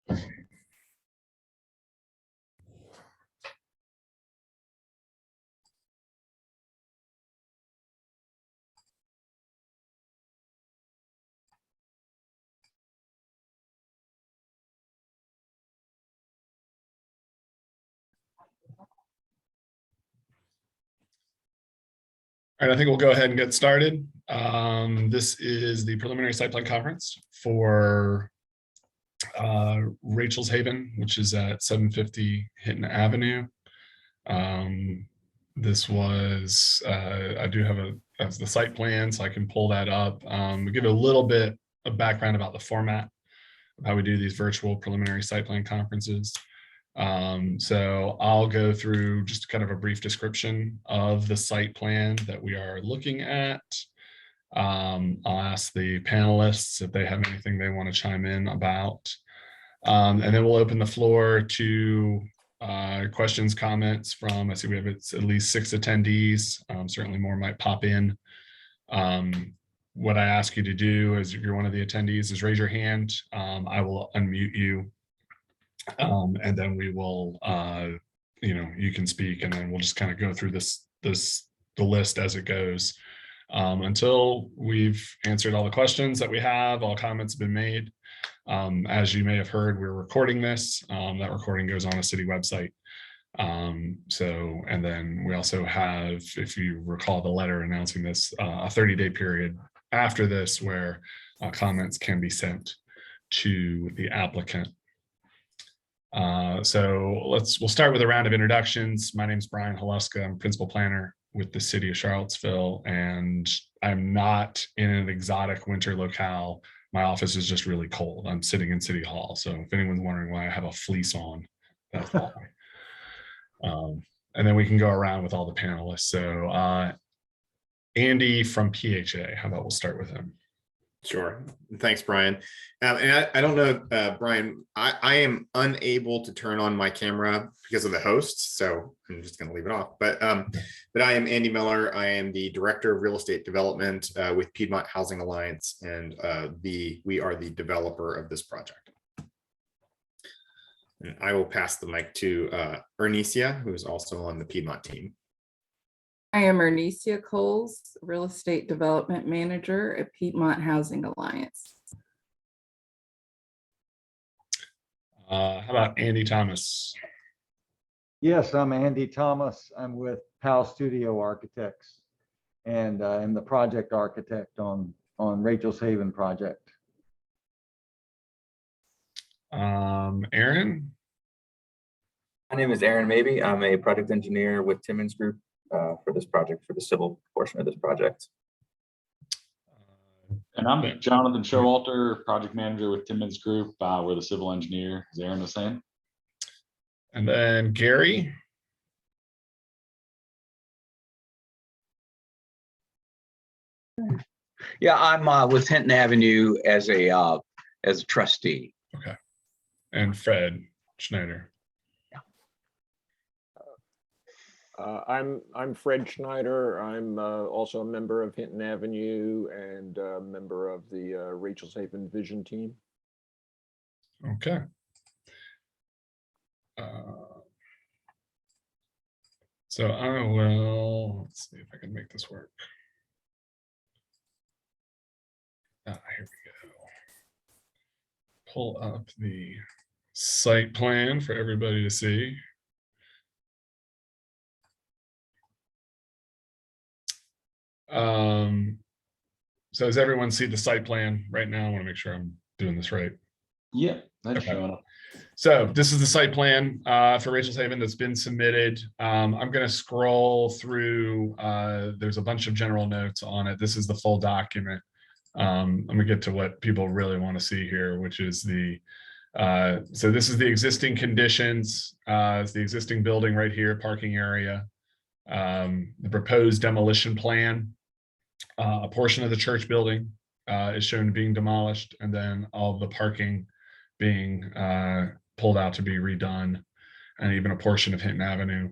All right, I think we'll go ahead and get started. This is the preliminary site plan conference for Rachel's Haven, which is at 750 Hinton Avenue. This was, I do have as the site plan, so I can pull that up. We give a little bit of background about the format of how we do these virtual preliminary site plan conferences. So I'll go through just kind of a brief description of the site plan that we are looking at. I'll ask the panelists if they have anything they want to chime in about. And then we'll open the floor to questions, comments from, I see we have at least 6 attendees. Certainly more might pop in. What I ask you to do is, if you're one of the attendees, is raise your hand. I will unmute you. And then we will, you can speak, and then we'll just kind of go through the list as it goes until we've answered all the questions that we have. All comments have been made. As you may have heard, we're recording this. That recording goes on a city website. And then we also have, if you recall the letter announcing this, a 30-day period after this where comments can be sent to the applicant. So we'll start with a round of introductions. My name is Brian Haluska. I'm principal planner with the city of Charlottesville, and I'm not in an exotic winter locale. My office is just really cold. I'm sitting in City Hall. So if anyone's wondering why I have a fleece on, that's why. And then we can go around with all the panelists. So Andy from PHA, how about we'll start with him? Sure. Thanks, Brian. And I don't know, Brian, I am unable to turn on my camera because of the host, so I'm just going to leave it off. But I am Andy Miller. I am the Director of Real Estate Development with Piedmont Housing Alliance, and we are the developer of this project. And I will pass the mic to Ernesia, who is also on the Piedmont team. I am Ernesia Coles, Real Estate Development Manager at Piedmont Housing Alliance. How about Andy Thomas? Yes, I'm Andy Thomas. I'm with PAL Studio Architects, and I'm the project architect on Rachel's Haven project. Aaron? My name is Aaron Mabey. I'm a project engineer with Timmons Group for this project, for the civil portion of this project. And I'm Jonathan Showalter, project manager with Timmons Group. We're the civil engineer, as Aaron was saying. And then Gary. Yeah, I'm with Hinton Avenue as a trustee. Okay. And Fred Schneider. I'm Fred Schneider. I'm also a member of Hinton Avenue and a member of the Rachel's Haven Vision team. Okay. So I will, let's see if I can make this work. Here we go. Pull up the site plan for everybody to see. So does everyone see the site plan right now? I want to make sure I'm doing this right. Yeah, that's Okay. showing up. So this is the site plan for Rachel's Haven that's been submitted. I'm going to scroll through. There's a bunch of general notes on it. This is the full document. I'm going to get to what people really want to see here, which is so this is the existing conditions. It's the existing building right here, parking area. The proposed demolition plan. A portion of the church building is shown being demolished, and then all of the parking being pulled out to be redone, and even a portion of Hinton Avenue.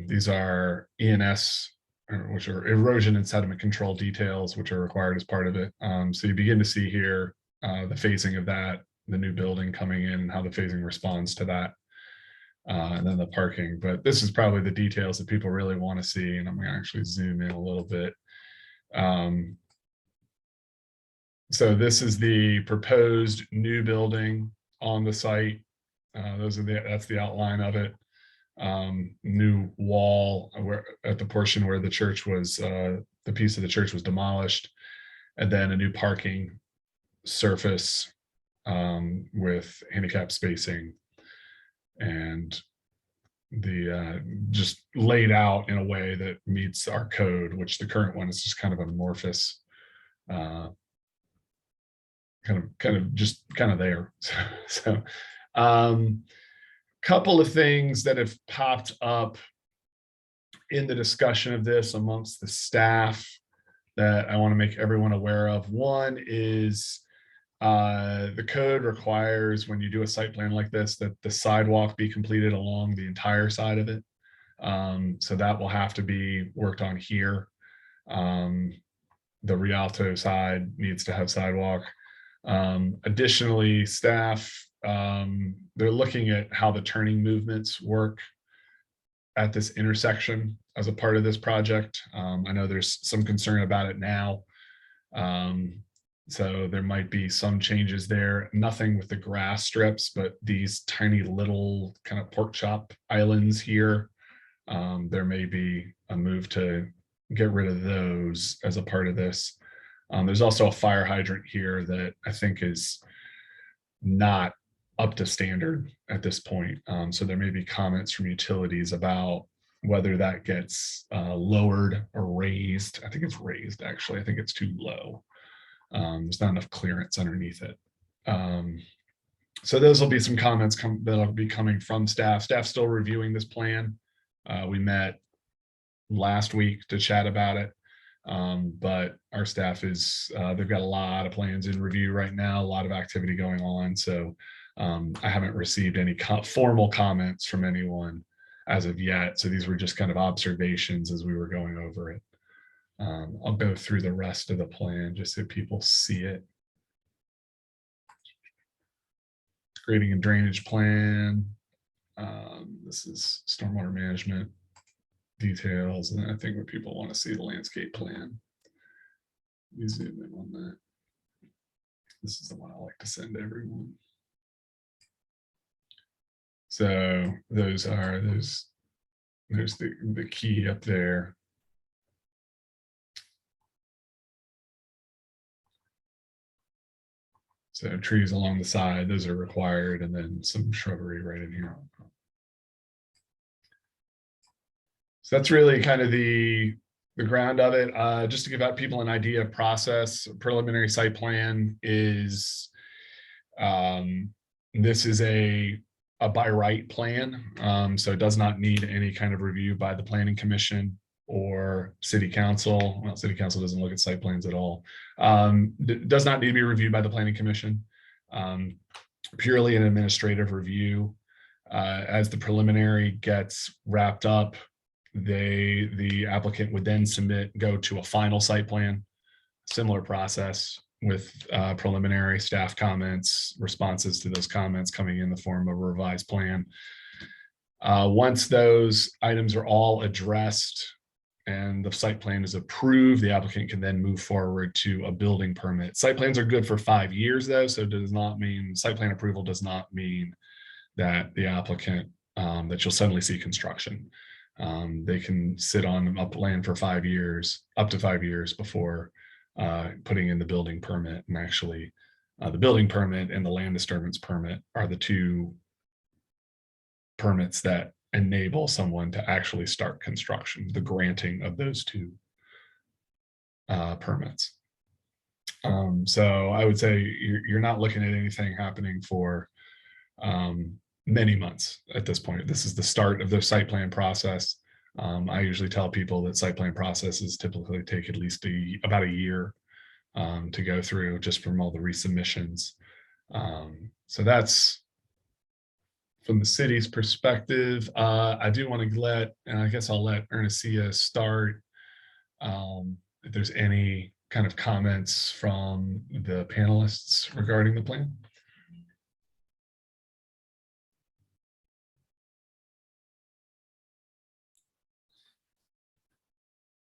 These are ENS, which are erosion and sediment control details, which are required as part of it. So you begin to see here the phasing of that the new building coming in and how the phasing responds to that. And then the parking, but this is probably the details that people really want to see. And I'm gonna actually zoom in a little bit. So this is the proposed new building on the site. That's the outline of it. New wall where at the portion where the church was, the piece of the church was demolished, and then a new parking surface with handicap spacing, and the just laid out in a way that meets our code, which the current one is just kind of amorphous, kind of there. So couple of things that have popped up in the discussion of this amongst the staff that I want to make everyone aware of. One is the code requires when you do a site plan like this that the sidewalk be completed along the entire side of it. So that will have to be worked on here. The Rialto side needs to have sidewalk. Additionally, staff, they're looking at how the turning movements work at this intersection as a part of this project. I know there's some concern about it now. So there might be some changes there, nothing with the grass strips, but these tiny little kind of pork chop islands here. There may be a move to get rid of those as a part of this. There's also a fire hydrant here that I think is not up to standard at this point. So there may be comments from utilities about whether that gets lowered or raised. I think it's raised, actually. I think it's too low. There's not enough clearance underneath it. So those will be some comments that'll be coming from staff. Staff still reviewing this plan. We met last week to chat about it. But our staff is, they've got a lot of plans in review right now, a lot of activity going on. So I haven't received any formal comments from anyone as of yet. So these were just kind of observations as we were going over it. I'll go through the rest of the plan just so people see it. Grading and drainage plan. This is stormwater management details, and I think what people want to see the landscape plan. Let me zoom in on that. This is the one I like to send to everyone. So those are there's the key up there. So trees along the side, those are required, and then some shrubbery right in here. So that's really kind of the ground of it. Just to give out people an idea of process, preliminary site plan is, this is a by right plan. So it does not need any kind of review by the planning commission or city council. Well, city council doesn't look at site plans at all. Does not need to be reviewed by the planning commission. Purely an administrative review. As the preliminary gets wrapped up, the applicant would then go to a final site plan. Similar process with preliminary staff comments, responses to those comments coming in the form of a revised plan. Once those items are all addressed and the site plan is approved, the applicant can then move forward to a building permit. Site plans are good for 5 years though, so it does not mean, site plan approval does not mean that the applicant, that you'll suddenly see construction. They can sit on upland for 5 years, up to 5 years before putting in the building permit. And actually the building permit and the land disturbance permit are the two permits that enable someone to actually start construction, the granting of those two permits. So I would say you're not looking at anything happening for many months at this point. This is the start of the site plan process. I usually tell people that site plan processes typically take at least about a year to go through just from all the resubmissions. So that's from the city's perspective. I do want to and I guess I'll let Ernestia start. If there's any kind of comments from the panelists regarding the plan.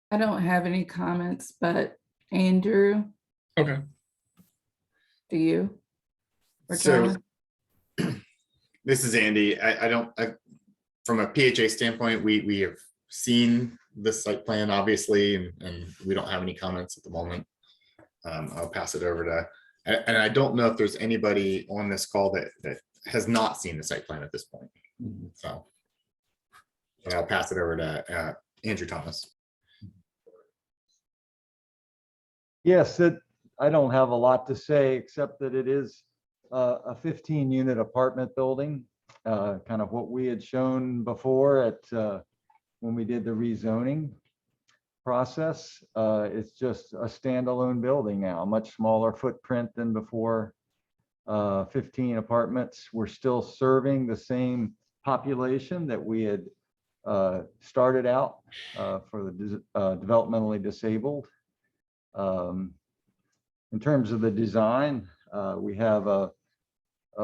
I don't have any comments, but Andrew, Okay. do you? Or So John? this is Andy. From a PHA standpoint, we have seen the site plan, obviously, and we don't have any comments at the moment. I'll pass it over to, and I don't know if there's anybody on this call that has not seen the site plan at this point. So and I'll pass it over to Andrew Thomas. Yes, I don't have a lot to say, except that it is a 15-unit apartment building, kind of what we had shown before at when we did the rezoning process. It's just a standalone building now, a much smaller footprint than before. 15 apartments. We're still serving the same population that we had started out for the developmentally disabled. In terms of the design, we have a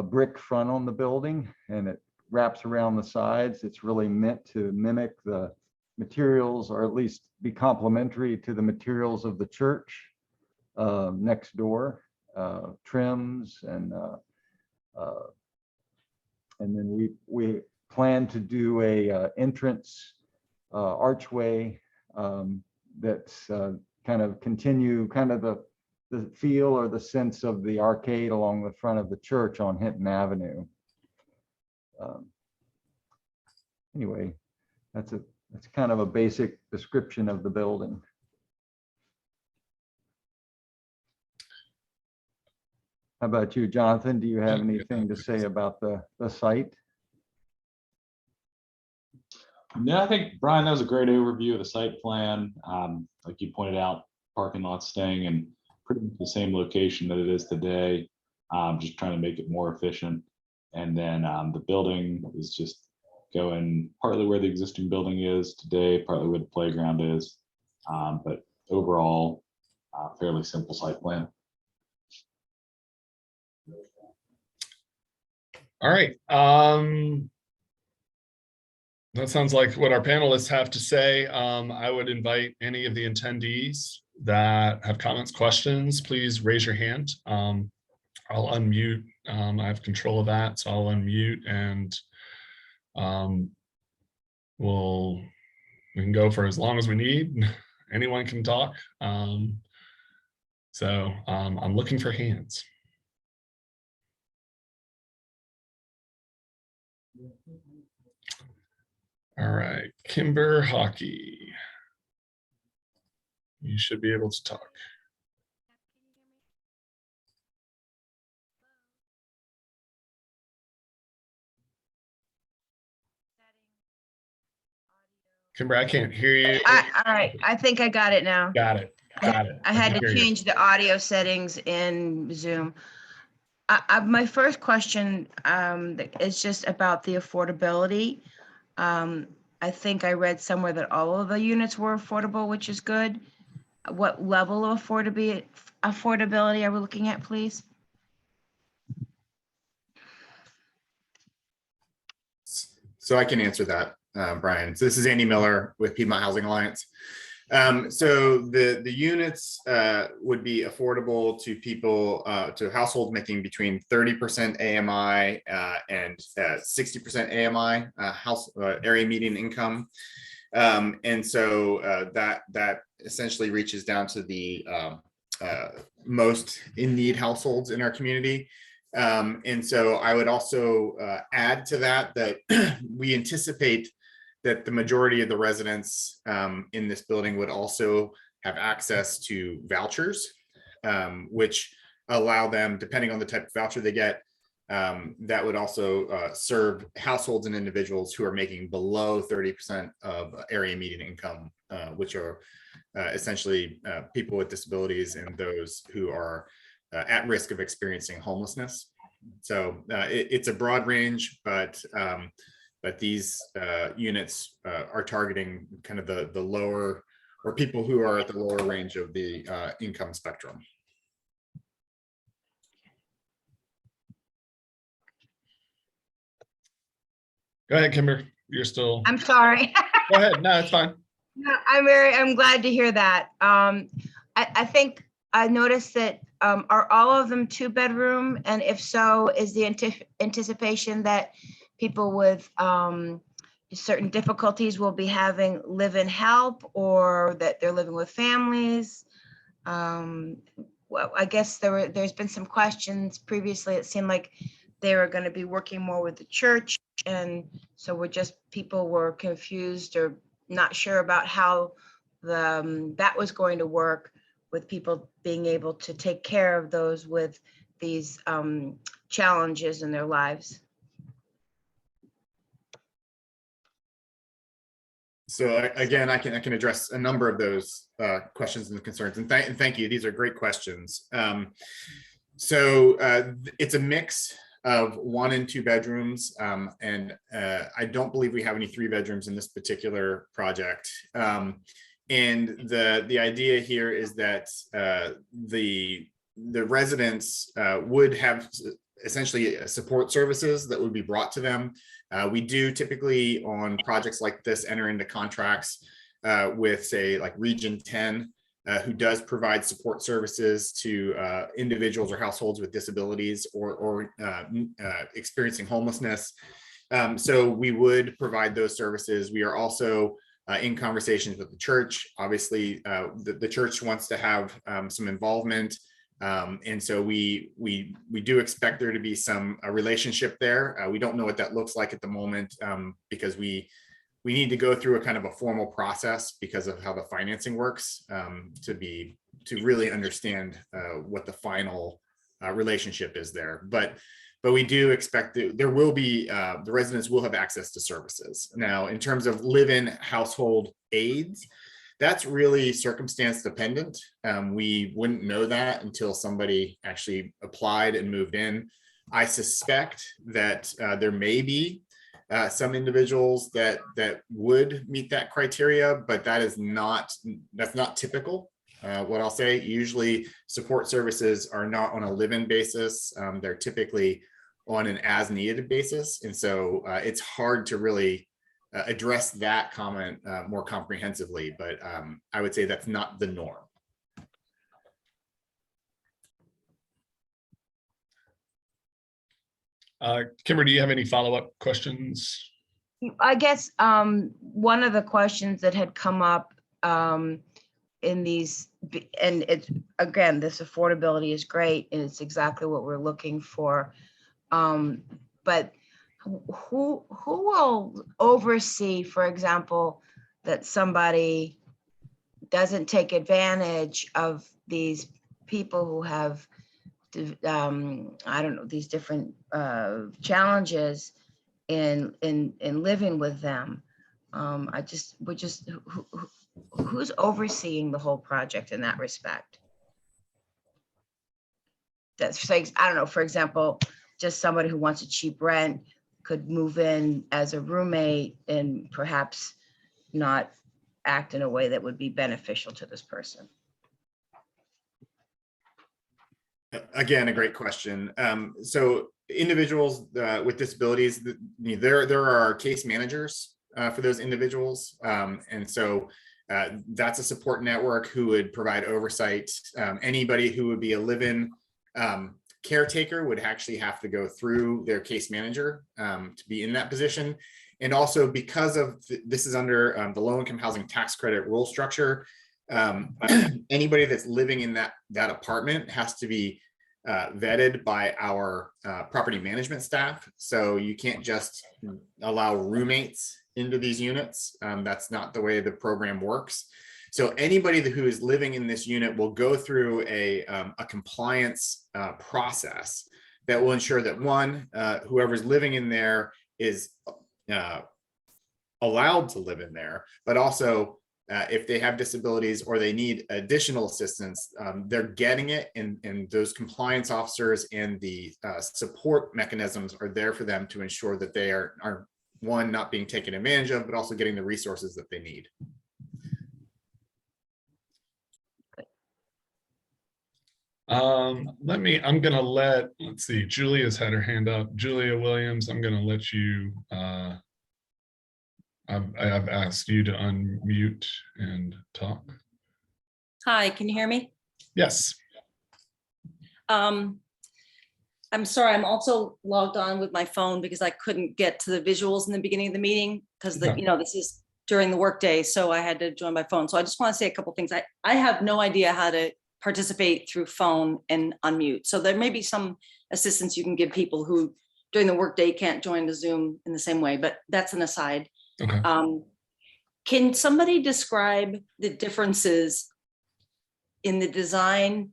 brick front on the building, and it wraps around the sides. It's really meant to mimic the materials, or at least be complementary to the materials of the church next door, trims, and then we plan to do a entrance archway that's kind of continue kind of the feel or the sense of the arcade along the front of the church on Hinton Avenue. Anyway, that's kind of a basic description of the building. How about you, Jonathan? Do you have anything to say about the site? No, I think, Brian, that was a great overview of the site plan. Like you pointed out, parking lot staying in pretty much the same location that it is today, just trying to make it more efficient. And then the building is just going partly where the existing building is today, partly where the playground is. But overall, fairly simple site plan. All right. That sounds like what our panelists have to say. I would invite any of the attendees that have comments, questions, please raise your hand. I'll unmute. I have control of that, so I'll unmute, and we can go for as long as we need. Anyone can talk. So I'm looking for hands. All right, Kimber Hockey. You should be able to talk. Kimber, I can't hear you. All right, I think I got it now. Got it. Got it. I had can to hear you. change the audio settings in Zoom. My first question is just about the affordability. I think I read somewhere that all of the units were affordable, which is good. What level of affordability are we looking at, please? So I can answer that, Brian. So this is Andy Miller with Piedmont Housing Alliance. So the units would be affordable to people, to households making between 30% AMI and 60% AMI house area median income. And so that essentially reaches down to the most in need households in our community. And so I would also add to that we anticipate that the majority of the residents in this building would also have access to vouchers, which allow them, depending on the type of voucher they get, that would also serve households and individuals who are making below 30% of area median income, which are essentially people with disabilities and those who are at risk of experiencing homelessness. So it's a broad range, but these units are targeting kind of the lower, or people who are at the lower range of the income spectrum. Go ahead, Kimber. You're still. I'm sorry. Go ahead. No, it's fine. Yeah, I'm glad to hear that. I think I noticed that, are all of them 2-bedroom? And if so, is the anticipation that people with, certain difficulties will be having live-in help, or that they're living with families? Well, I guess there's been some questions previously. It seemed like they were going to be working more with the church. And so people were confused or not sure about how that was going to work, with people being able to take care of those with these challenges in their lives. So again, I can address a number of those questions and concerns, and thank you. These are great questions. It's a mix of 1 and 2 bedrooms, and I don't believe we have any 3 bedrooms in this particular project. And the idea here is that the residents would have essentially support services that would be brought to them. We do typically on projects like this enter into contracts with, say, like Region 10, who does provide support services to individuals or households with disabilities or experiencing homelessness. So we would provide those services. We are also in conversations with the church. Obviously, the church wants to have some involvement. And so we do expect there to be some relationship there. We don't know what that looks like at the moment, because we need to go through a kind of a formal process because of how the financing works, to really understand what the final relationship is there. But we do expect that there will be, the residents will have access to services. Now, in terms of live-in household aids, that's really circumstance dependent. We wouldn't know that until somebody actually applied and moved in. I suspect that there may be some individuals that would meet that criteria, but that's not typical. What I'll say, usually support services are not on a live-in basis. They're typically on an as-needed basis. And so it's hard to really address that comment more comprehensively, but I would say that's not the norm. Kimber, do you have any follow-up questions? I guess one of the questions that had come up in these, and it's, again, this affordability is great and it's exactly what we're looking for. But who will oversee, for example, that somebody doesn't take advantage of these people who have, I don't know, these different challenges in living with them? Who's overseeing the whole project in that respect? That's like, I don't know, for example, just somebody who wants a cheap rent could move in as a roommate and perhaps not act in a way that would be beneficial to this person. Again, a great question. So individuals with disabilities, there are case managers for those individuals. And so that's a support network who would provide oversight. Anybody who would be a live-in caretaker would actually have to go through their case manager to be in that position. And also, because of this is under the low-income housing tax credit rule structure, anybody that's living in that apartment has to be vetted by our property management staff. So you can't just allow roommates into these units. That's not the way the program works. So anybody who is living in this unit will go through a compliance process that will ensure that, one, whoever's living in there is allowed to live in there, but also if they have disabilities or they need additional assistance, they're getting it, and those compliance officers and the support mechanisms are there for them to ensure that they are one, not being taken advantage of, but also getting the resources that they need. I'm gonna let's see, Julia's had her hand up. Julia Williams, I'm gonna let you I've asked you to unmute and talk. Hi, can you hear me? Yes. I'm sorry, I'm also logged on with my phone because I couldn't get to the visuals in the beginning of the meeting because Okay. this is during the workday, so I had to join by phone. So I just want to say a couple things. I have no idea how to participate through phone and unmute. So there may be some assistance you can give people who during the workday can't join the Zoom in the same way, but that's an aside. Okay. Can somebody describe the differences in the design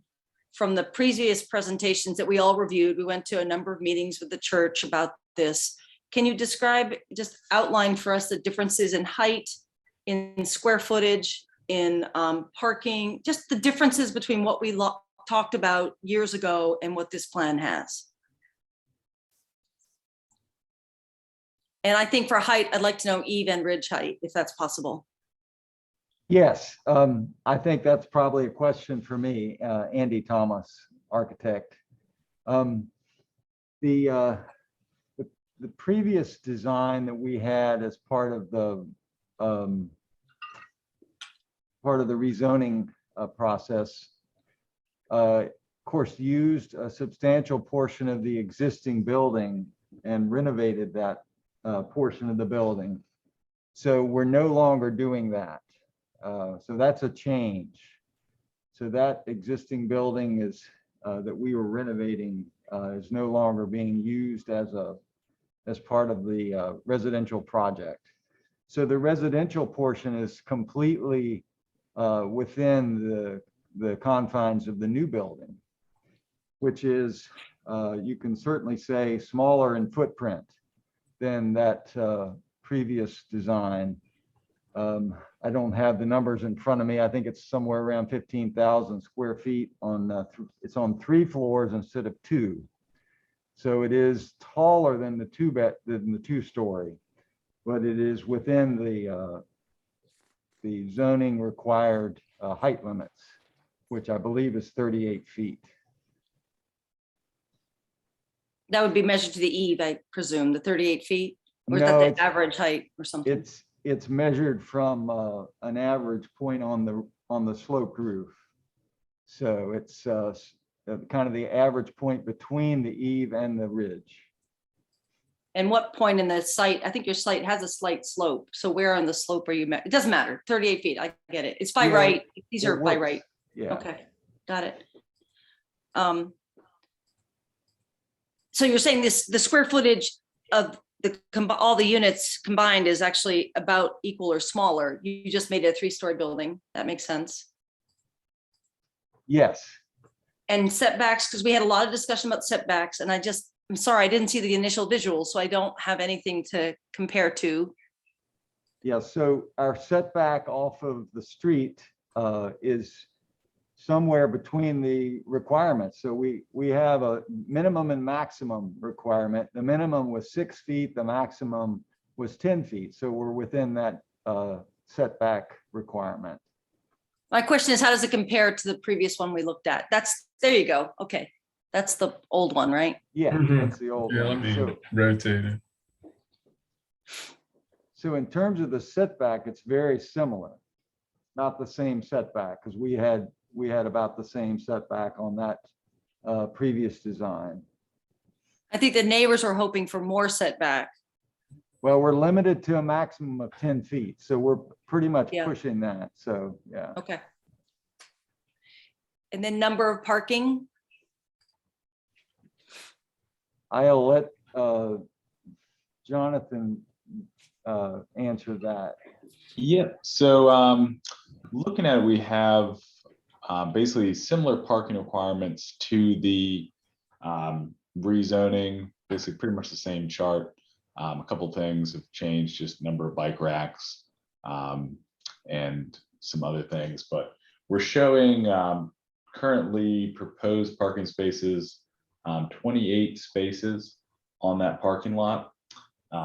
from the previous presentations that we all reviewed? We went to a number of meetings with the church about this. Can you describe, just outline for us the differences in height, in square footage, in parking, just the differences between what we talked about years ago and what this plan has? And I think for height, I'd like to know eave and ridge height, if that's possible. Yes, I think that's probably a question for me, Andy Thomas, architect. The previous design that we had as part of the rezoning process, of course, used a substantial portion of the existing building and renovated that portion of the building. So we're no longer doing that. So that's a change. So that existing building is that we were renovating is no longer being used as part of the residential project. So the residential portion is completely within the confines of the new building, which is you can certainly say smaller in footprint than that previous design. I don't have the numbers in front of me. I think it's somewhere around 15,000 square feet on, it's on 3 floors instead of 2. So it is taller than the 2-story, but it is within the zoning required height limits, which I believe is 38 feet. That would be measured to the eave, I presume, the 38 feet? Or is No, that it's- the average height or something? It's measured from an average point on the sloped roof. So it's kind of the average point between the eave and the ridge. And what point in the site? I think your site has a slight slope. So where on the slope are you? It doesn't matter. 38 feet. I get it. It's by Yeah, right. These it are by works. right. Yeah. Okay, got it. So you're saying the square footage of all the units combined is actually about equal or smaller. You just made it a 3-story building. That makes sense. Yes. And setbacks, because we had a lot of discussion about setbacks, and I'm sorry, I didn't see the initial visuals, so I don't have anything to compare to. Yeah. So our setback off of the street is somewhere between the requirements. So we have a minimum and maximum requirement. The minimum was 6 feet, the maximum was 10 feet. So we're within that setback requirement. My question is, how does it compare to the previous one we looked at? There you go. Okay. That's the old one, right? Yeah, Mhm. that's the old Yeah, let one. me rotate it. So in terms of the setback, it's very similar. Not the same setback, because we had about the same setback on that previous design. I think the neighbors were hoping for more setback. Well, we're limited to a maximum of 10 feet, so we're pretty much Yeah. pushing that, so, yeah. Okay. And then number of parking? I'll let Jonathan answer that. Yeah, so looking at it, we have basically similar parking requirements to the rezoning, basically pretty much the same chart. A couple of things have changed, just number of bike racks and some other things, but we're showing currently proposed parking spaces, 28 spaces on that parking lot.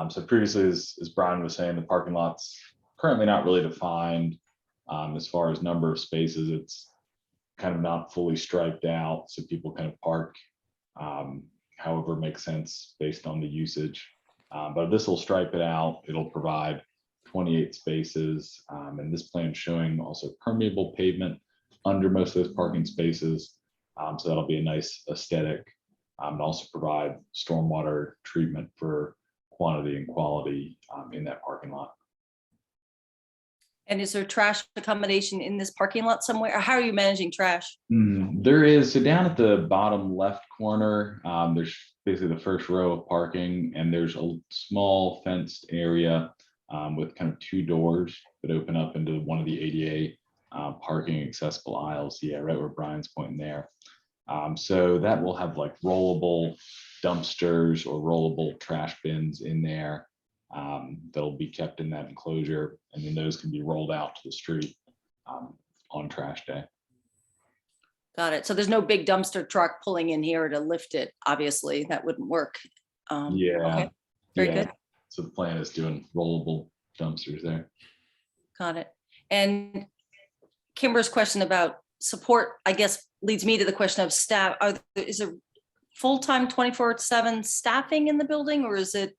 So previously, as Brian was saying, the parking lot's currently not really defined as far as number of spaces. It's kind of not fully striped out, so people kind of park however makes sense based on the usage. But this will stripe it out. It'll provide 28 spaces. And this plan showing also permeable pavement under most of those parking spaces. So that'll be a nice aesthetic, and also provide stormwater treatment for quantity and quality in that parking lot. And is there trash accommodation in this parking lot somewhere? Or how are you managing trash? There is, so down at the bottom left corner, there's basically the first row of parking, and there's a small fenced area with kind of 2 doors that open up into one of the ADA parking accessible aisles. Yeah, right where Brian's pointing there. So that will have like rollable dumpsters or rollable trash bins in there that'll be kept in that enclosure, and then those can be rolled out to the street on trash day. Got it. So there's no big dumpster truck pulling in here to lift it. Obviously, that wouldn't work. Yeah. Okay. Very good. So the plan is doing rollable dumpsters there. Got it. And Kimber's question about support, I guess, leads me to the question of staff. Is there full-time 24/7 staffing in the building, or is it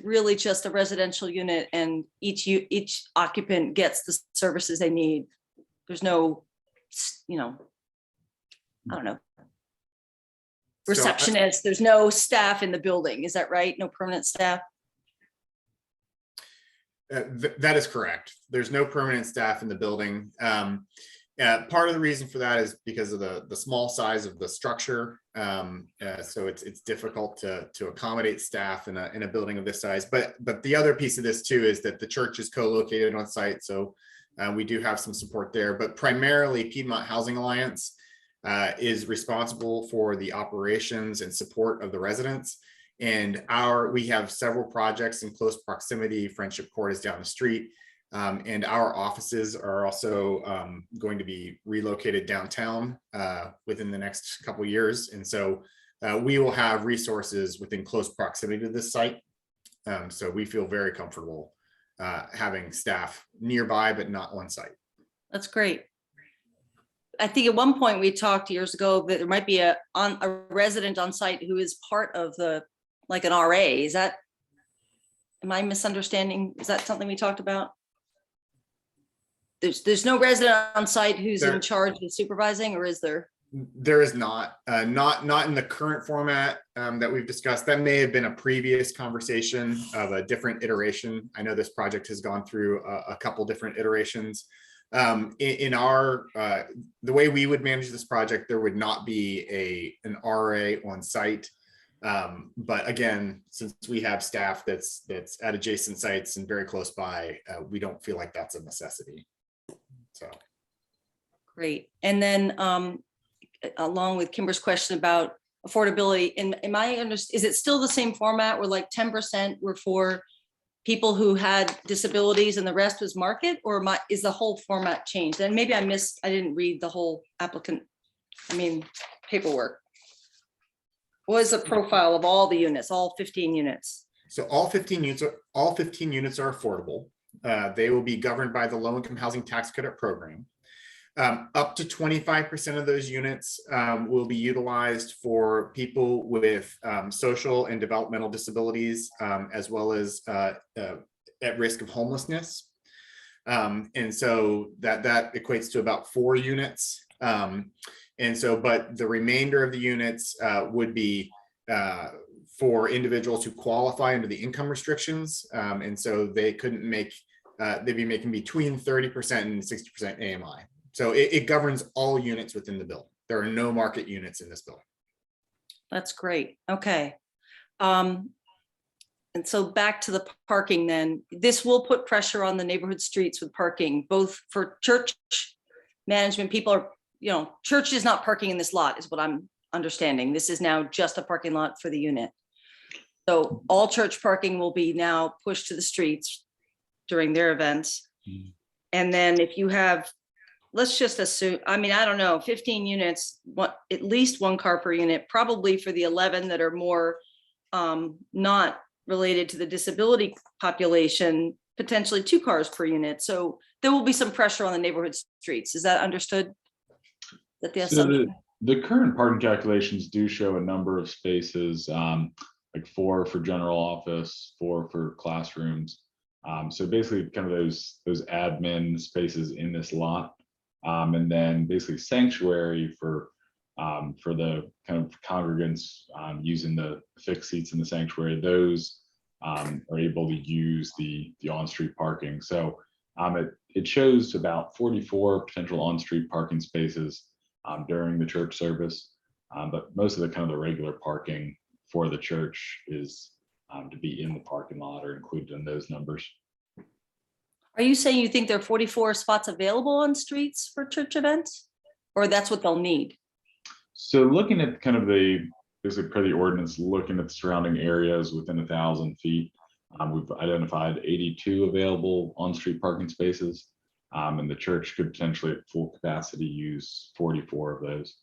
really just a residential unit and each occupant gets the services they need? There's no, I don't know, receptionist, there's no staff in the building. Is that right? No permanent staff? That is correct. There's no permanent staff in the building. Part of the reason for that is because of the small size of the structure. So it's difficult to accommodate staff in a building of this size. But the other piece of this too is that the church is co-located on site. So we do have some support there, but primarily Piedmont Housing Alliance is responsible for the operations and support of the residents. And we have several projects in close proximity. Friendship Court is down the street. And our offices are also going to be relocated downtown within the next couple of years. And so we will have resources within close proximity to this site. So we feel very comfortable having staff nearby, but not on site. That's great. I think at one point we talked years ago that there might be a resident on site who is part of like an RA. Am I misunderstanding? Is that something we talked about? There's no resident on site who's in charge of supervising, or is there? There is not in the current format that we've discussed. That may have been a previous conversation of a different iteration. I know this project has gone through a couple different iterations. In our the way we would manage this project, there would not be an RA on site. But again, since we have staff that's at adjacent sites and very close by, we don't feel like that's a necessity. So Great. And then along with Kimber's question about affordability, is it still the same format where like 10% were for people who had disabilities and the rest was market, or is the whole format changed? And maybe I didn't read the whole paperwork. What is the profile of all the units, all 15 units? So all 15 units are affordable. They will be governed by the Low Income Housing Tax Credit Program. Up to 25% of those units will be utilized for people with social and developmental disabilities, as well as at risk of homelessness. And so that equates to about 4 units. But the remainder of the units would be for individuals who qualify under the income restrictions. And so they couldn't they'd be making between 30% and 60% AMI. So it governs all units within the bill. There are no market units in this bill. That's great. Okay. And so back to the parking then. This will put pressure on the neighborhood streets with parking, both for church management. People are, church is not parking in this lot is what I'm understanding. This is now just a parking lot for the unit. So all church parking will be now pushed to the streets during their events. And then if you have, let's just assume, I don't know, 15 units, at least 1 car per unit, probably for the 11 that are more not related to the disability population, potentially 2 cars per unit. So there will be some pressure on the neighborhood streets. Is that understood? So the current parking calculations do show a number of spaces, like 4 for general office, 4 for classrooms. So basically kind of those admin spaces in this lot. And then basically sanctuary for the kind of congregants using the fixed seats in the sanctuary. Those are able to use the on-street parking. So it shows about 44 potential on-street parking spaces during the church service. But most of the kind of the regular parking for the church is to be in the parking lot or included in those numbers. Are you saying you think there are 44 spots available on streets for church events? Or that's what they'll need? So looking at kind of basically per the ordinance, looking at the surrounding areas within 1,000 feet, we've identified 82 available on-street parking spaces. And the church could potentially at full capacity use 44 of those.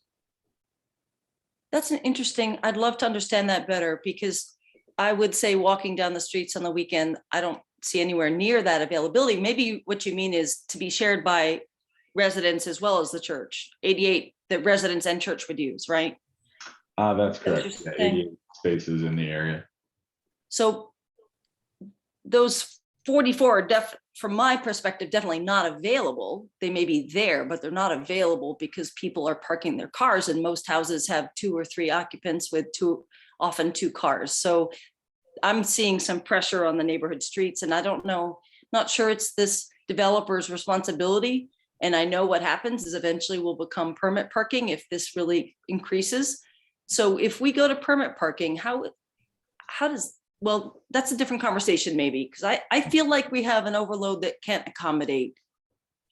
That's an interesting, I'd love to understand that better, because I would say walking down the streets on the weekend, I don't see anywhere near that availability. Maybe what you mean is to be shared by residents as well as the church. 88 that residents and church would use, right? That's correct. That's Yeah, interesting. 88 spaces in the area. So those 44 are from my perspective, definitely not available. They may be there, but they're not available because people are parking their cars, and most houses have 2 or 3 occupants with often two cars. So I'm seeing some pressure on the neighborhood streets, and I don't know, not sure it's this developer's responsibility. And I know what happens is eventually will become permit parking if this really increases. So if we go to permit parking, how does, well, that's a different conversation maybe, because I feel like we have an overload that can't accommodate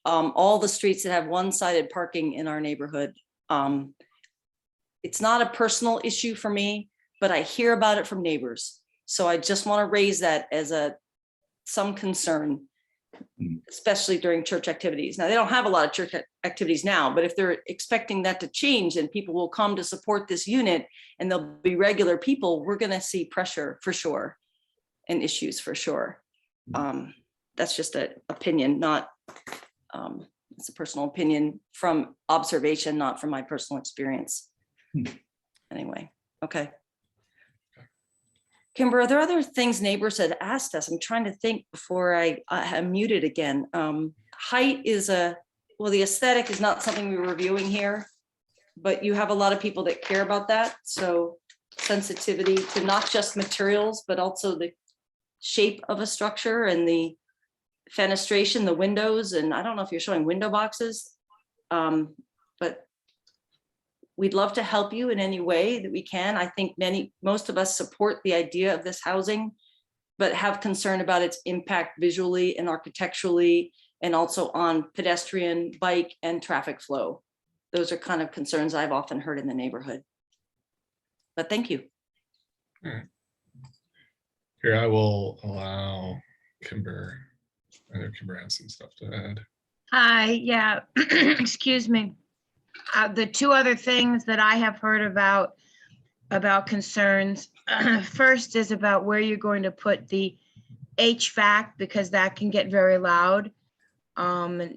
all the streets that have one-sided parking in our neighborhood. It's not a personal issue for me, but I hear about it from neighbors. So I just want to raise that as some concern, especially during church activities. Now, they don't have a lot of church activities now, but if they're expecting that to change and people will come to support this unit and they'll be regular people, we're going to see pressure for sure and issues for sure. That's just an opinion, not, it's a personal opinion from observation, not from my personal experience. Anyway, okay. Kimber, are there other things neighbors had asked us? I'm trying to think before I am muted again. Height is well, the aesthetic is not something we're reviewing here, but you have a lot of people that care about that. So sensitivity to not just materials, but also the shape of a structure and the fenestration, the windows. And I don't know if you're showing window boxes, but we'd love to help you in any way that we can. I think most of us support the idea of this housing, but have concern about its impact visually and architecturally, and also on pedestrian, bike, and traffic flow. Those are kind of concerns I've often heard in the neighborhood. But thank you. All right. Here, I will allow Kimber. I know Kimber has some stuff to add. Hi, yeah, excuse me. The 2 other things that I have heard about concerns, first is about where you're going to put the HVAC, because that can get very loud. So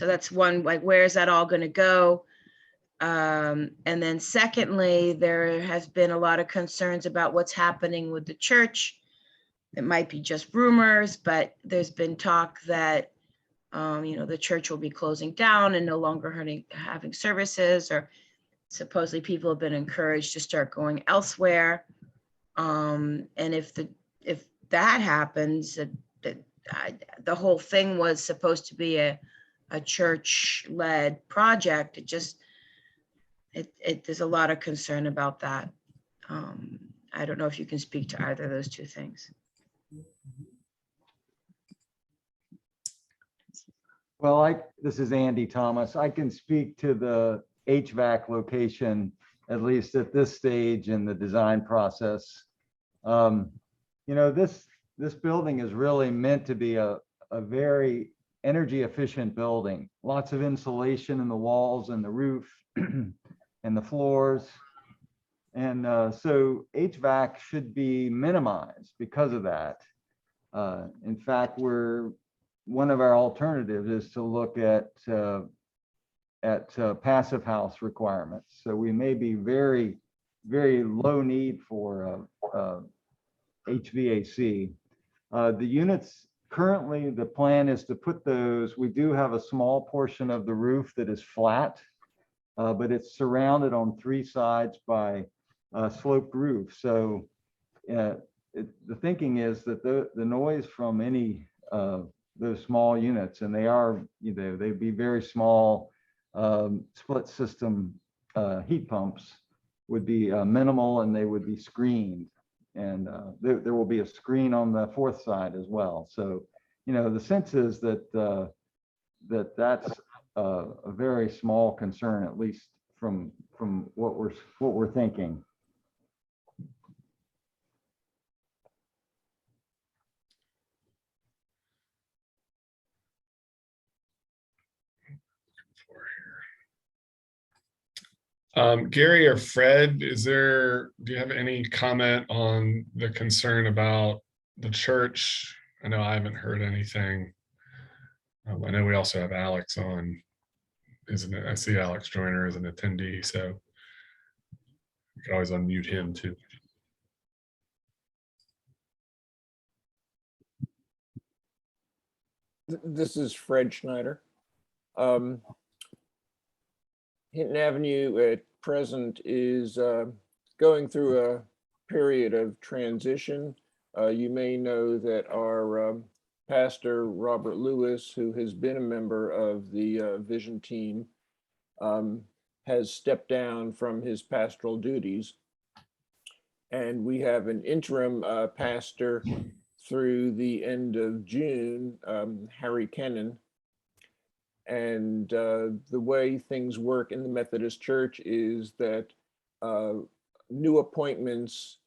that's one, like, where is that all going to go? And then secondly, there has been a lot of concerns about what's happening with the church. It might be just rumors, but there's been talk that the church will be closing down and no longer having services, or supposedly people have been encouraged to start going elsewhere. And if that happens, the whole thing was supposed to be a church-led project. There's a lot of concern about that. I don't know if you can speak to either of those 2 things. Well, this is Andy Thomas. I can speak to the HVAC location, at least at this stage in the design process. This building is really meant to be a very energy efficient building. Lots of insulation in the walls and the roof and the floors. And so HVAC should be minimized because of that. In fact, one of our alternatives is to look at passive house requirements. So we may be very, very low need for HVAC. The units, currently, the plan is to put those, we do have a small portion of the roof that is flat, but it's surrounded on 3 sides by a sloped roof. So the thinking is that the noise from any those small units, and they are, they'd be very small split system heat pumps, would be minimal, and they would be screened. And there will be a screen on the 4th side as well. So, the sense is that that's a very small concern, at least from what we're thinking. Gary or Fred, do you have any comment on the concern about the church? I know I haven't heard anything. I know we also have Alex on, isn't it? I see Alex Joyner as an attendee, so you can always unmute him too. This is Fred Schneider. Hinton Avenue at present is going through a period of transition. You may know that our pastor, Robert Lewis, who has been a member of the vision team, has stepped down from his pastoral duties. And we have an interim pastor through the end of June, Harry Kennan. And the way things work in the Methodist Church is that new appointments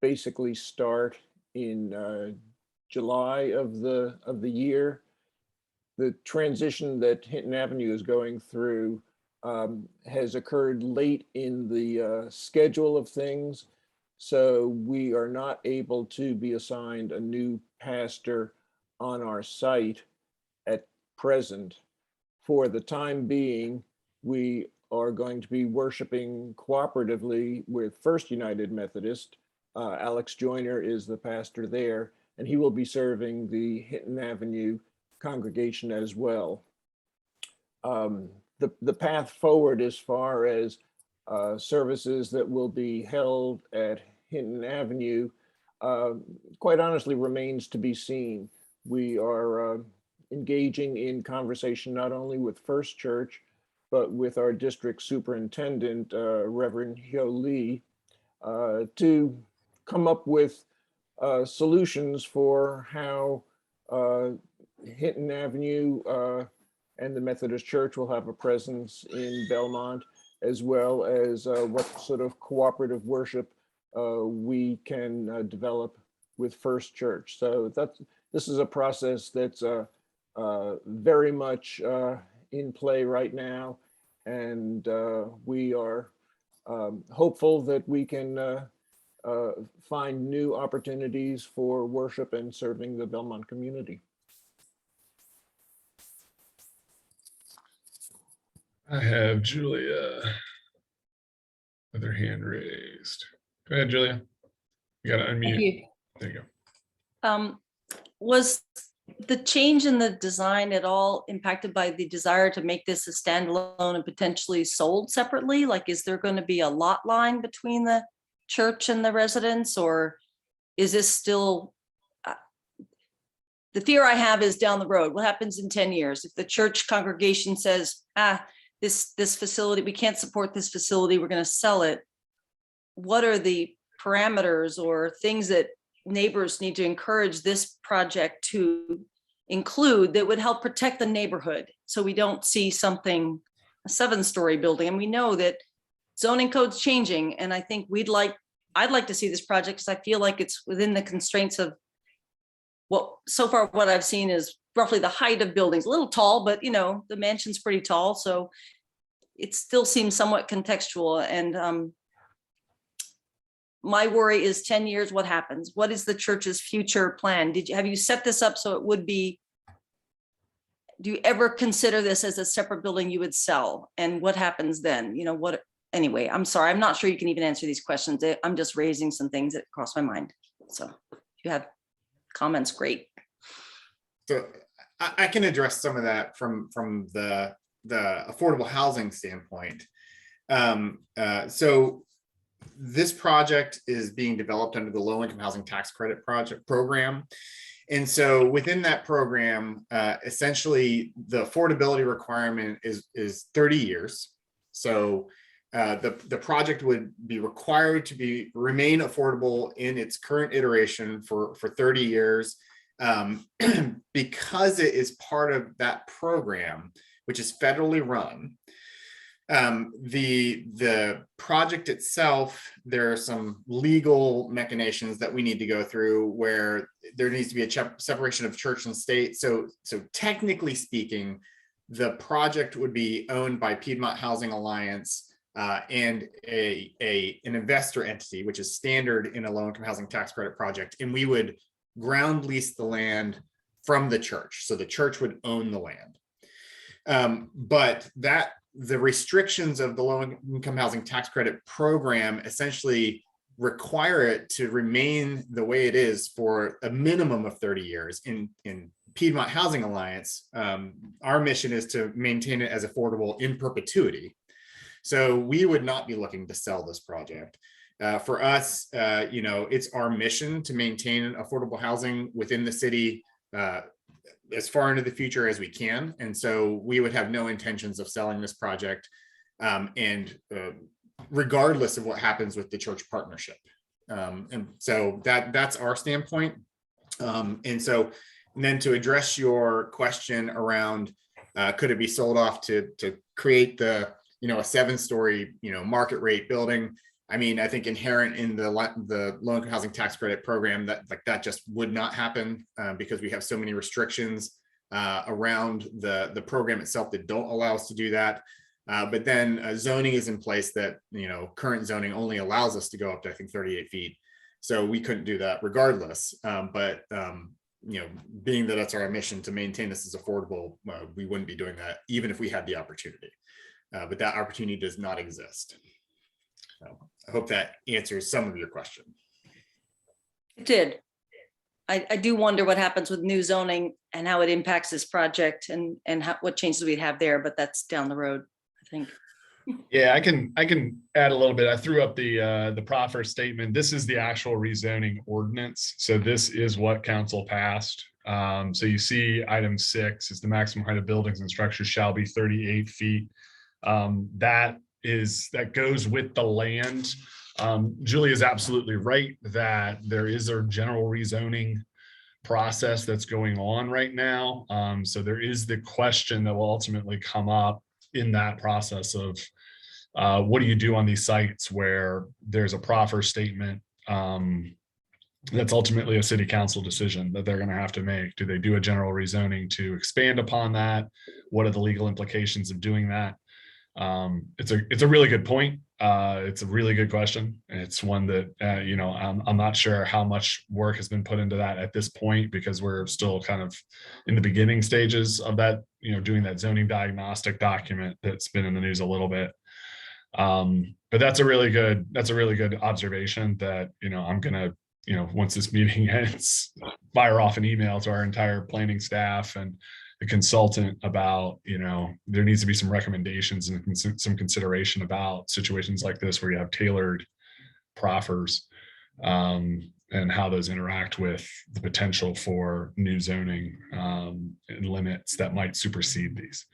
basically start in July of the year. The transition that Hinton Avenue is going through has occurred late in the schedule of things. So we are not able to be assigned a new pastor on our site at present. For the time being, we are going to be worshiping cooperatively with First United Methodist. Alex Joyner is the pastor there, and he will be serving the Hinton Avenue congregation as well. The path forward as far as services that will be held at Hinton Avenue, quite honestly, remains to be seen. We are engaging in conversation not only with First Church, but with our district superintendent, Reverend Hyo Lee, to come up with solutions for how Hinton Avenue and the Methodist Church will have a presence in Belmont, as well as what sort of cooperative worship we can develop with First Church. So this is a process that's very much in play right now, and we are hopeful that we can find new opportunities for worship and serving the Belmont community. I have Julia with her hand raised. Go ahead, Julia. You gotta Thank unmute. you. There you go. Was the change in the design at all impacted by the desire to make this a standalone and potentially sold separately? Like, is there going to be a lot line between the church and the residents, or is this still, the fear I have is down the road, what happens in 10 years? If the church congregation says, this facility, we can't support this facility, we're going to sell it. What are the parameters or things that neighbors need to encourage this project to include that would help protect the neighborhood, so we don't see something, a 7-story building? And we know that zoning code's changing, and I think I'd like to see this project because I feel like it's within the constraints of so far what I've seen is roughly the height of buildings, a little tall, but the mansion's pretty tall, so it still seems somewhat contextual. And my worry is 10 years, what happens? What is the church's future plan? Have you set this up so it would be, do you ever consider this as a separate building you would sell? And what happens then? Anyway, I'm sorry, I'm not sure you can even answer these questions. I'm just raising some things that cross my mind. So if you have comments, great. So I can address some of that from the affordable housing standpoint. So this project is being developed under the low income housing tax credit project program. And so within that program, essentially the affordability requirement is 30 years. So the project would be required to remain affordable in its current iteration for 30 years. Because it is part of that program, which is federally run. The project itself, there are some legal machinations that we need to go through where there needs to be a separation of church and state. So technically speaking, the project would be owned by Piedmont Housing Alliance and an investor entity, which is standard in a low-income housing tax credit project. And we would ground lease the land from the church. So the church would own the land. But the restrictions of the low-income housing tax credit program essentially require it to remain the way it is for a minimum of 30 years. In Piedmont Housing Alliance, our mission is to maintain it as affordable in perpetuity. So we would not be looking to sell this project. For us, it's our mission to maintain affordable housing within the city as far into the future as we can. And so we would have no intentions of selling this project, and regardless of what happens with the church partnership. And so that's our standpoint. And then to address your question around, could it be sold off to create a 7-story, market rate building? I mean, I think inherent in the low-income housing tax credit program that just would not happen because we have so many restrictions around the program itself that don't allow us to do that. But then zoning is in place that, current zoning only allows us to go up to, I think, 38 feet. So we couldn't do that regardless. But being that it's our mission to maintain this as affordable, we wouldn't be doing that even if we had the opportunity. But that opportunity does not exist. So I hope that answers some of your question. It did. I do wonder what happens with new zoning and how it impacts this project and what changes we'd have there, but that's down the road, I think. Yeah, I can add a little bit. I threw up the proffer statement. This is the actual rezoning ordinance. So this is what council passed. So you see item 6 is the maximum height of buildings and structures shall be 38 feet. That goes with the land. Julie is absolutely right that there is a general rezoning process that's going on right now. So there is the question that will ultimately come up in that process of what do you do on these sites where there's a proffer statement that's ultimately a city council decision that they're going to have to make. Do they do a general rezoning to expand upon that? What are the legal implications of doing that? It's a really good point. It's a really good question. It's one that, I'm not sure how much work has been put into that at this point, because we're still kind of in the beginning stages of that, doing that zoning diagnostic document that's been in the news a little bit. But that's a really good observation that, I'm going to, once this meeting ends, fire off an email to our entire planning staff and the consultant about, there needs to be some recommendations and some consideration about situations like this where you have tailored proffers and how those interact with the potential for new zoning and limits that might supersede these.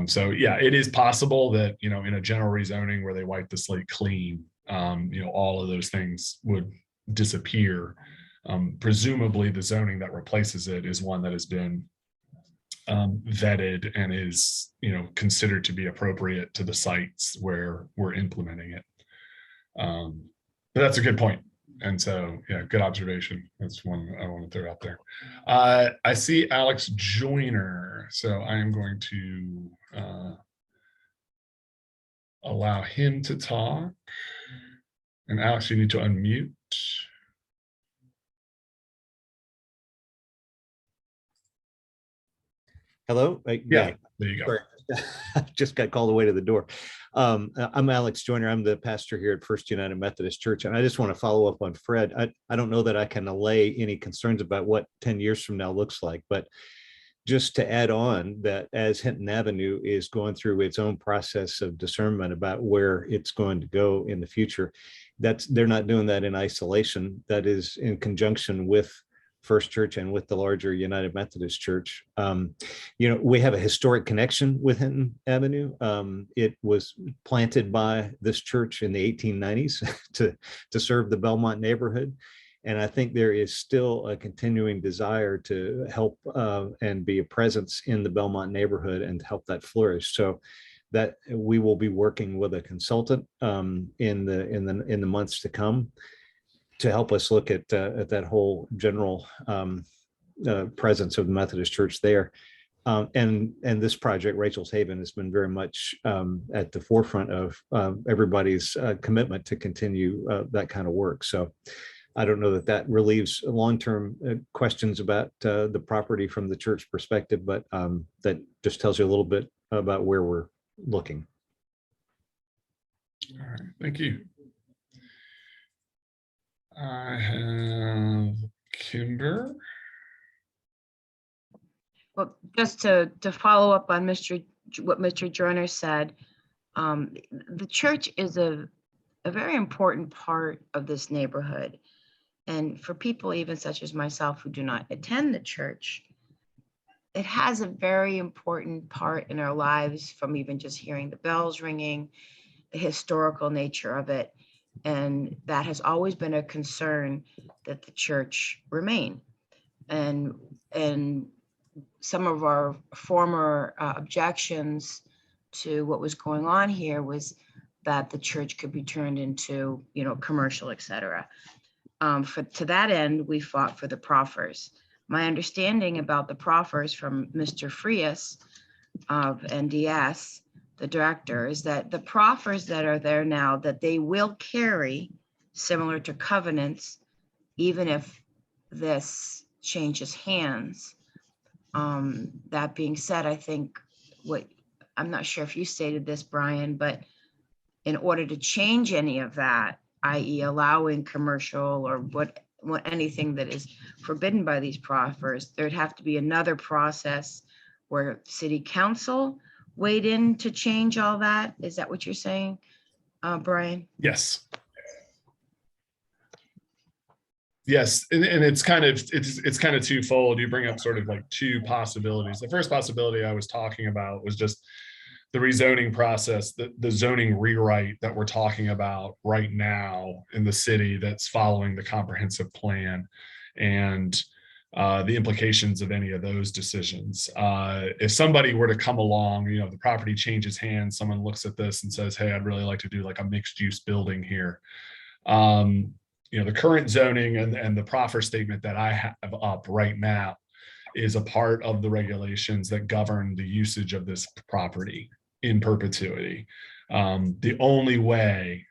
So yeah, it is possible that, in a general rezoning where they wipe the slate clean, all of those things would disappear. Presumably the zoning that replaces it is one that has been vetted and is, considered to be appropriate to the sites where we're implementing it. But that's a good point. And so, yeah, good observation. That's one I want to throw out there. I see Alex Joyner, so I am going to allow him to talk. And Alex, you need to unmute. Hello. Yeah, there you go. Sorry. Just got called away to the door. I'm Alex Joyner. I'm the pastor here at First United Methodist Church. And I just want to follow up on Fred. I don't know that I can allay any concerns about what 10 years from now looks like, but just to add on that as Hinton Avenue is going through its own process of discernment about where it's going to go in the future, they're not doing that in isolation. That is in conjunction with First Church and with the larger United Methodist Church. We have a historic connection with Hinton Avenue. It was planted by this church in the 1890s to serve the Belmont neighborhood. And I think there is still a continuing desire to help and be a presence in the Belmont neighborhood and help that flourish. So that we will be working with a consultant in the months to come to help us look at that whole general presence of the Methodist Church there. And this project, Rachel's Haven, has been very much at the forefront of everybody's commitment to continue that kind of work. So I don't know that relieves long-term questions about the property from the church perspective, but that just tells you a little bit about where we're looking. All right, thank you. I have Kimber. Well, just to follow up on what Mr. Joyner said, the church is a very important part of this neighborhood. And for people even such as myself who do not attend the church, it has a very important part in our lives, from even just hearing the bells ringing, the historical nature of it. And that has always been a concern that the church remain. And some of our former objections to what was going on here was that the church could be turned into, commercial, et cetera. To that end, we fought for the proffers. My understanding about the proffers from Mr. Frias of NDS, the director, is that the proffers that are there now, that they will carry, similar to covenants, even if this changes hands. That being said, I think I'm not sure if you stated this, Brian, but in order to change any of that, i.e. allowing commercial or what anything that is forbidden by these proffers, there'd have to be another process where city council weighed in to change all that. Is that what you're saying, Brian? Yes. Yes, and it's kind of twofold. You bring up sort of like two possibilities. The first possibility I was talking about was just the rezoning process, the zoning rewrite that we're talking about right now in the city that's following the comprehensive plan, and the implications of any of those decisions. If somebody were to come along, the property changes hands, someone looks at this and says, hey, I'd really like to do like a mixed use building here. The current zoning and the proffer statement that I have up right now is a part of the regulations that govern the usage of this property in perpetuity. The only way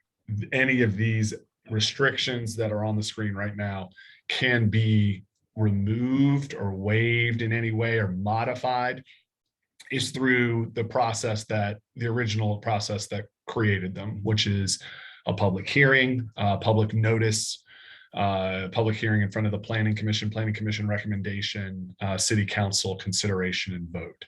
any of these restrictions that are on the screen right now can be removed or waived in any way or modified is through the original process that created them, which is a public hearing, public notice, public hearing in front of the planning commission recommendation, city council consideration and vote.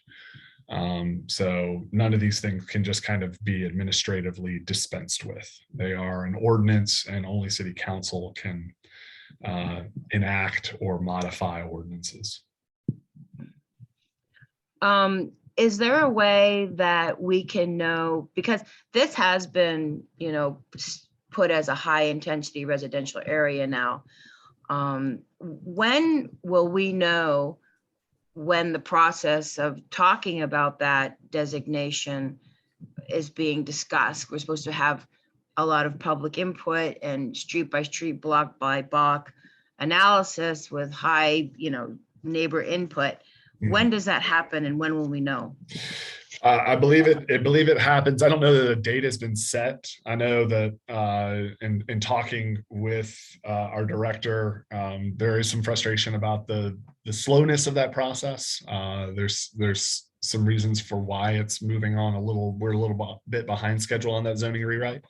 So none of these things can just kind of be administratively dispensed with. They are an ordinance, and only city council can enact or modify ordinances. Is there a way that we can know, because this has been, put as a high intensity residential area now, when will we know when the process of talking about that designation is being discussed? We're supposed to have a lot of public input and street by street, block by block analysis with high, neighbor input. When does that happen, and when will we know? I believe it happens. I don't know that the date has been set. I know that in talking with our director, there is some frustration about the slowness of that process. There's some reasons for why it's moving on a little. We're a little bit behind schedule on that zoning rewrite.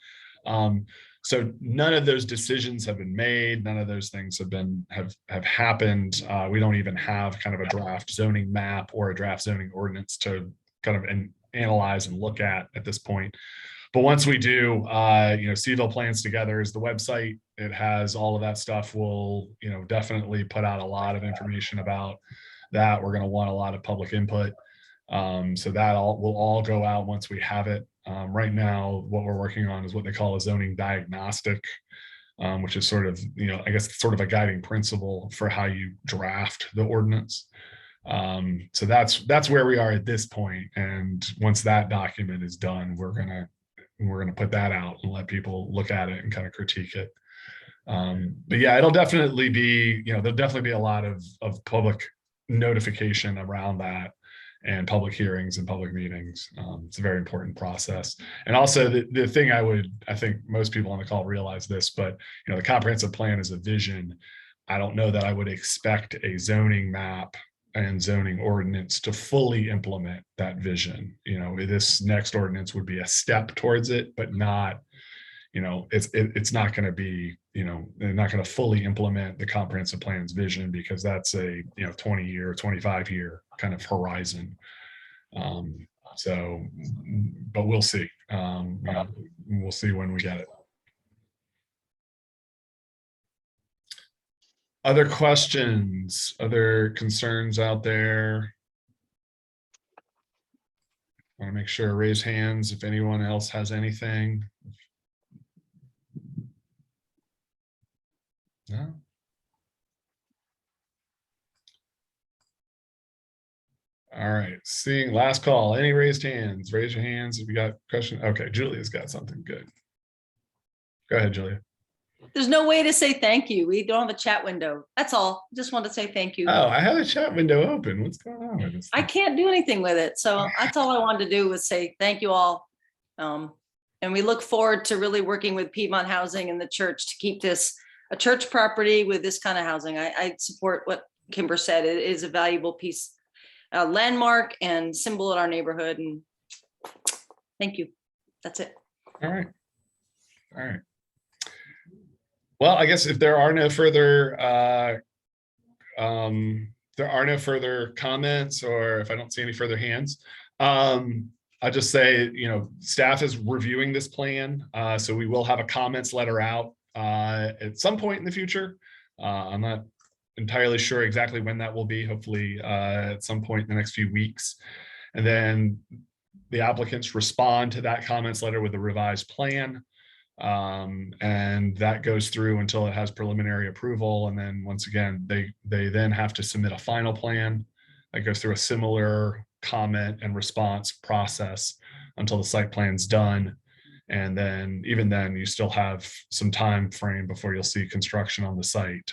So none of those decisions have been made. None of those things have happened. We don't even have kind of a draft zoning map or a draft zoning ordinance to kind of analyze and look at this point. But once we do, Seville Plans Together is the website. It has all of that stuff. We'll, definitely put out a lot of information about that. We're going to want a lot of public input. So that will all go out once we have it. Right now, what we're working on is what they call a zoning diagnostic, which is sort of, I guess sort of a guiding principle for how you draft the ordinance. So that's where we are at this point. And once that document is done, we're gonna put that out and let people look at it and kind of critique it. But yeah, it'll definitely be, there'll definitely be a lot of public notification around that, and public hearings and public meetings. It's a very important process. And also the thing I think most people on the call realize this, but the comprehensive plan is a vision. I don't know that I would expect a zoning map and zoning ordinance to fully implement that vision. This next ordinance would be a step towards it, but not, it's not going to be, they're not going to fully implement the comprehensive plan's vision, because that's a 20-year, 25-year kind of horizon. But we'll see. We'll see when we get it. Other questions, other concerns out there? I want to make sure, raise hands if anyone else has anything. No? All right, seeing last call. Any raised hands? Raise your hands if you got a question. Okay, Julia's got something good. Go ahead, Julia. There's no way to say thank you. We don't have a chat window. That's all. Just want to say thank you. Oh, I have a chat window open. What's going on with this? I can't do anything with it. So that's all I wanted to do was say thank you all. And we look forward to really working with Piedmont Housing and the church to keep this a church property with this kind of housing. I support what Kimber said. It is a valuable piece, a landmark and symbol in our neighborhood. And thank you. That's it. All right. All right. Well, I guess if there are no further comments, or if I don't see any further hands, I'll just say, staff is reviewing this plan. So we will have a comments letter out at some point in the future. I'm not entirely sure exactly when that will be, hopefully at some point in the next few weeks. And then the applicants respond to that comments letter with a revised plan. And that goes through until it has preliminary approval. And then once again, they then have to submit a final plan that goes through a similar comment and response process until the site plan's done. And then even then you still have some time frame before you'll see construction on the site.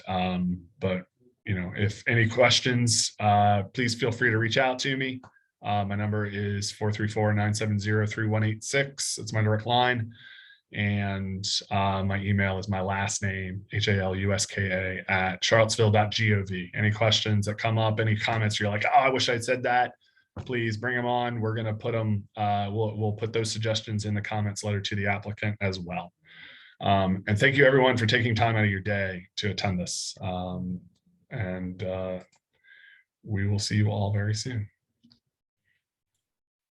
But if any questions, please feel free to reach out to me. My number is 434-970-3186. It's my direct line. And my email is my last name, HALUSKA @charlottesville.gov. Any questions that come up, any comments you're like, oh, I wish I'd said that, please bring them on. We're going to put them, we'll put those suggestions in the comments letter to the applicant as well. And thank you everyone for taking time out of your day to attend this. And we will see you all very soon.